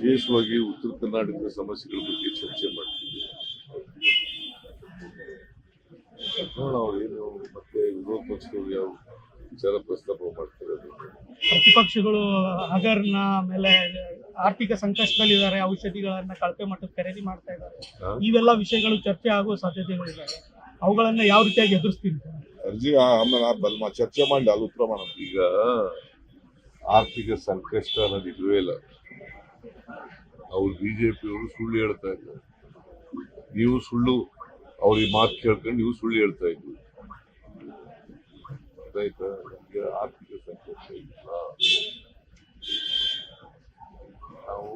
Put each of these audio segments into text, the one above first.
ವಿಶೇಷವಾಗಿ ಉತ್ತರ ಕರ್ನಾಟಕದ ಸಮಸ್ಯೆಗಳ ಬಗ್ಗೆ ಚರ್ಚೆ ಮಾಡ್ತೀವಿ. ಅವ್ರೇನು ಮತ್ತೆ ವಿರೋಧ ಪಕ್ಷದವರು ಯಾವ ವಿಚಾರ ಪ್ರಸ್ತಾಪ ಮಾಡ್ತಾರೆ. ಪ್ರತಿಪಕ್ಷಗಳು ಹಗರ್ನ ಮೇಲೆ ಆರ್ಥಿಕ ಸಂಕಷ್ಟದಲ್ಲಿದ್ದಾರೆ, ಔಷಧಿಗಳನ್ನ ಕಳಪೆ ಮಟ್ಟದ ಖರೀದಿ ಮಾಡ್ತಾ ಇದ್ದಾರೆ. ಇವೆಲ್ಲ ವಿಷಯಗಳು ಚರ್ಚೆ ಆಗುವ ಸಾಧ್ಯತೆಗಳಿದ್ದಾವೆ. ಅವುಗಳನ್ನ ಯಾವ ರೀತಿಯಾಗಿ ಎದುರಿಸ್ತೀವಿ? ಅರ್ಜಿ ಆಮೇಲೆ ಚರ್ಚೆ ಮಾಡಲಿ, ಅದು ಉತ್ತರ ಮಾಡೋಣ. ಈಗ ಆರ್ಥಿಕ ಸಂಕಷ್ಟ ಅನ್ನೋದು ಇದುವೇ ಇಲ್ಲ. ಅವ್ರು ಬಿಜೆಪಿಯವರು ಸುಳ್ಳು ಹೇಳ್ತಾ ಇದ್ದಾರೆ. ನೀವು ಸುಳ್ಳು ಅವ್ರಿಗೆ ಮಾತು ಕೇಳ್ಕೊಂಡು ನೀವು ಸುಳ್ಳು ಹೇಳ್ತಾ ಇದ್ವಿ. ಆಯ್ತಾ? ನಮಗೆ ಆರ್ಥಿಕ ಸಂಕಷ್ಟ ಇಲ್ಲ. ನಾವು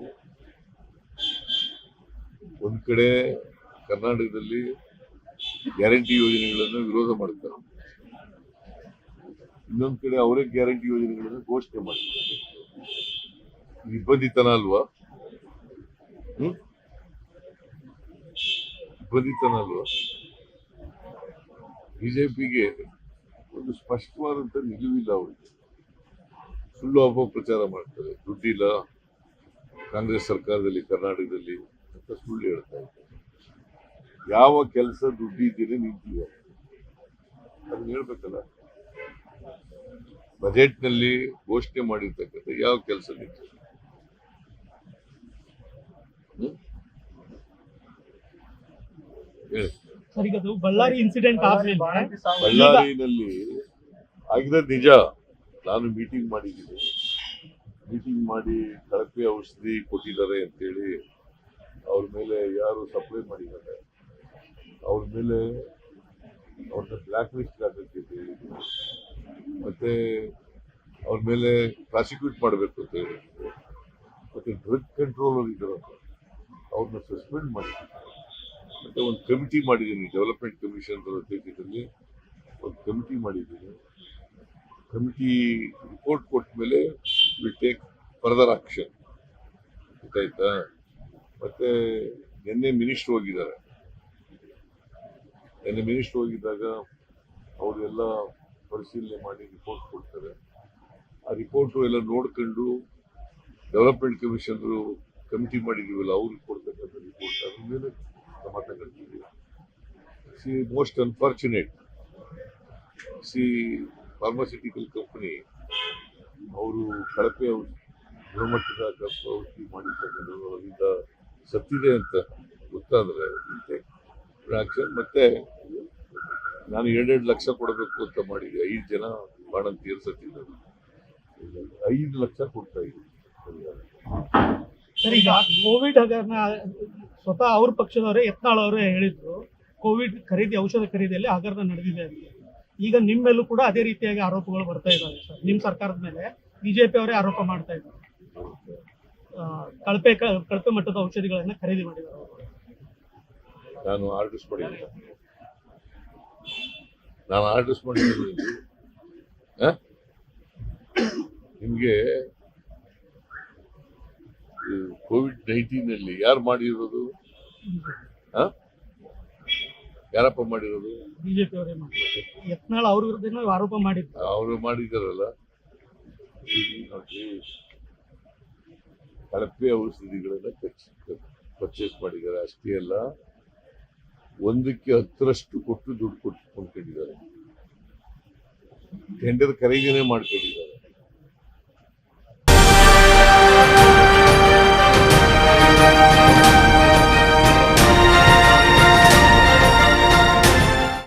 ಒಂದ್ ಕಡೆ ಕರ್ನಾಟಕದಲ್ಲಿ ಗ್ಯಾರಂಟಿ ಯೋಜನೆಗಳನ್ನು ವಿರೋಧ ಮಾಡ್ತಾರೆ, ಇನ್ನೊಂದ್ ಕಡೆ ಅವರೇ ಗ್ಯಾರಂಟಿ ಯೋಜನೆಗಳನ್ನು ಘೋಷಣೆ ಮಾಡ್ತಾರೆ. ನಿರ್ಬಂಧಿತನ ಅಲ್ವಾ? ನಿರ್ಬಂಧಿತನ ಅಲ್ವಾ? ಬಿಜೆಪಿಗೆ ಒಂದು ಸ್ಪಷ್ಟವಾದಂತ ನಿಲುವಿಲ್ಲ. ಅವರಿಗೆ ಸುಳ್ಳು ಅಪಪ್ರಚಾರ ಮಾಡ್ತಾರೆ. ದುಡ್ಡಿಲ್ಲ ಕಾಂಗ್ರೆಸ್ ಸರ್ಕಾರದಲ್ಲಿ ಕರ್ನಾಟಕದಲ್ಲಿ ಅಂತ ಸುಳ್ಳು ಹೇಳ್ತಾ ಇದ್ದಾರೆ. ಯಾವ ಕೆಲಸ ದುಡ್ಡಿದ್ದೇನೆ ನಿಂತಿದೆ ಅದನ್ನ ಹೇಳ್ಬೇಕಲ್ಲ. ಬಜೆಟ್ ನಲ್ಲಿ ಘೋಷಣೆ ಮಾಡಿರ್ತಕ್ಕಂಥ ಯಾವ ಕೆಲಸ ನಿಂತಿದೆ? ಬಳ್ಳಾರಿ ಇನ್ಸಿಡೆಂಟ್ ಬಳ್ಳಾರಿನಲ್ಲಿ ಆಗಿರೋದು ನಿಜ. ನಾನು ಮೀಟಿಂಗ್ ಮಾಡಿದ್ದೀನಿ. ಮೀಟಿಂಗ್ ಮಾಡಿ ಕಳಪೆ ಔಷಧಿ ಕೊಟ್ಟಿದ್ದಾರೆ ಅಂತೇಳಿ ಅವ್ರ ಮೇಲೆ ಯಾರು ಸಪ್ಲೈ ಮಾಡಿದ್ದಾರೆ ಅವ್ರ ಮೇಲೆ ಅವ್ರನ್ನ ಬ್ಲ್ಯಾಕ್ ಲಿಸ್ಟ್ ಹಾಕಕ್ಕೆ ಹೇಳಿದ್ರು. ಮತ್ತೆ ಅವ್ರ ಮೇಲೆ ಪ್ರಾಸಿಕ್ಯೂಟ್ ಮಾಡಬೇಕು ಅಂತ ಹೇಳಿದ್ರು. ಮತ್ತೆ ಡ್ರಗ್ ಕಂಟ್ರೋಲರ್ ಇದ್ದಾರಲ್ಲ ಅವ್ರನ್ನ ಸಸ್ಪೆಂಡ್ ಮಾಡಿ ಮತ್ತೆ ಒಂದು ಕಮಿಟಿ ಮಾಡಿದ್ದೀನಿ. ಡೆವಲಪ್ಮೆಂಟ್ ಕಮಿಷನ್ ಅಧ್ಯಕ್ಷತೆಯಲ್ಲಿ ಒಂದು ಕಮಿಟಿ ಮಾಡಿದ್ದೀನಿ. ಕಮಿಟಿ ರಿಪೋರ್ಟ್ ಕೊಟ್ಟ ಮೇಲೆ ವಿಲ್ ಟೇಕ್ ಫರ್ದರ್ ಆಕ್ಷನ್. ಗೊತ್ತಾಯ್ತಾ? ಮತ್ತೆ ನಿನ್ನೆ ಮಿನಿಸ್ಟರ್ ಹೋಗಿದ್ದಾರೆ. ನಿನ್ನೆ ಮಿನಿಸ್ಟರ್ ಹೋಗಿದ್ದಾಗ ಅವರೆಲ್ಲ ಪರಿಶೀಲನೆ ಮಾಡಿ ರಿಪೋರ್ಟ್ ಕೊಡ್ತಾರೆ. ಆ ರಿಪೋರ್ಟು ಎಲ್ಲ ನೋಡ್ಕೊಂಡು ಡೆವಲಪ್ಮೆಂಟ್ ಕಮಿಷನ್ ಕಮಿಟಿ ಮಾಡಿದೀವಲ್ಲ ಅವ್ರಿಗೆ ಕೊಡ್ತಕ್ಕಂಥ ರಿಪೋರ್ಟ್ ಅದ್ರ ಮೇಲೆ ಕ್ರಮ ತಗೊಳ್ತೀವಿ. ಮೋಸ್ಟ್ ಅನ್ಫಾರ್ಚುನೇಟ್ ಫಾರ್ಮಾಸ್ಯೂಟಿಕಲ್ ಕಂಪನಿ ಅವರು ಕಳಪೆ ಗುಣಮಟ್ಟದ ಔಷಧಿ ಮಾಡಿರ್ತಕ್ಕಂಥದ್ದು ಅದರಿಂದ ಸತ್ತಿದೆ ಅಂತ ಗೊತ್ತಾದ್ರೆ ಆಕ್ಷನ್. ಮತ್ತೆ ನಾನು 2 ಲಕ್ಷ ಕೊಡಬೇಕು ಅಂತ ಮಾಡಿದ್ದೆ. 5 ಜನ ಬಾಣಂತಿಯರು ಸತ್ತಿದ್ದಾರೆ. 5 ಲಕ್ಷ ಕೊಡ್ತಾ ಇದ್ದೀನಿ. ಸರ್, ಈಗ ಕೋವಿಡ್ ಹಗರಣ ಸ್ವತಃ ಅವ್ರ ಪಕ್ಷದವರೇ ಯತ್ನಾಳ್ ಅವರೇ ಹೇಳಿದ್ರು, ಕೋವಿಡ್ ಖರೀದಿ ಔಷಧ ಖರೀದಿಯಲ್ಲಿ ಹಗರಣ ನಡೆದಿದೆ ಅಂತ. ಈಗ ನಿಮ್ಮ ಮೇಲೂ ಕೂಡ ಅದೇ ರೀತಿಯಾಗಿ ಆರೋಪಗಳು ಬರ್ತಾ ಇದ್ದಾವೆ ಸರ್. ನಿಮ್ಮ ಸರ್ಕಾರದ ಮೇಲೆ ಬಿಜೆಪಿ ಅವರೇ ಆರೋಪ ಮಾಡ್ತಾ ಇದ್ದಾರೆ, ಕಳಪೆ ಮಟ್ಟದ ಔಷಧಿಗಳನ್ನ ಖರೀದಿ ಮಾಡಿದ್ದಾರೆ. ನಾನು ಆರ್ಡರ್ಸ್ ಮಾಡಿದ್ದೀನಿ. ನಿಮ್ಗೆ ಕೋವಿಡ್-19 ಯಾರು ಮಾಡಿರೋದು? ಯಾರಪ್ಪ ಮಾಡಿರೋದು? ಬಿಜೆಪಿ ಅವರೇ ಮಾಡಿದ್ದಾರೆ. ಯತ್ನಾಳ್ ಅವ್ರ ವಿರುದ್ಧ ಆರೋಪ ಮಾಡಿದ್ರು. ಅವರು ಮಾಡಿದಾರಲ್ಲ. ನೋಡಿ, ಕಳಪೆ ಔಷಧಿಗಳನ್ನ ಪರ್ಚೇಸ್ ಮಾಡಿದ್ದಾರೆ. ಅಷ್ಟೇ ಅಲ್ಲ, 1ಕ್ಕೆ 10ರಷ್ಟು ಕೊಟ್ಟು ದುಡ್ಡು ಕೊಟ್ಟು ಕೊಂಡ್ಕೊಂಡಿದ್ದಾರೆ. ಟೆಂಡರ್ ಖರೀದಿನೇ ಮಾಡ್ಕೊಂಡಿದ್ದಾರೆ.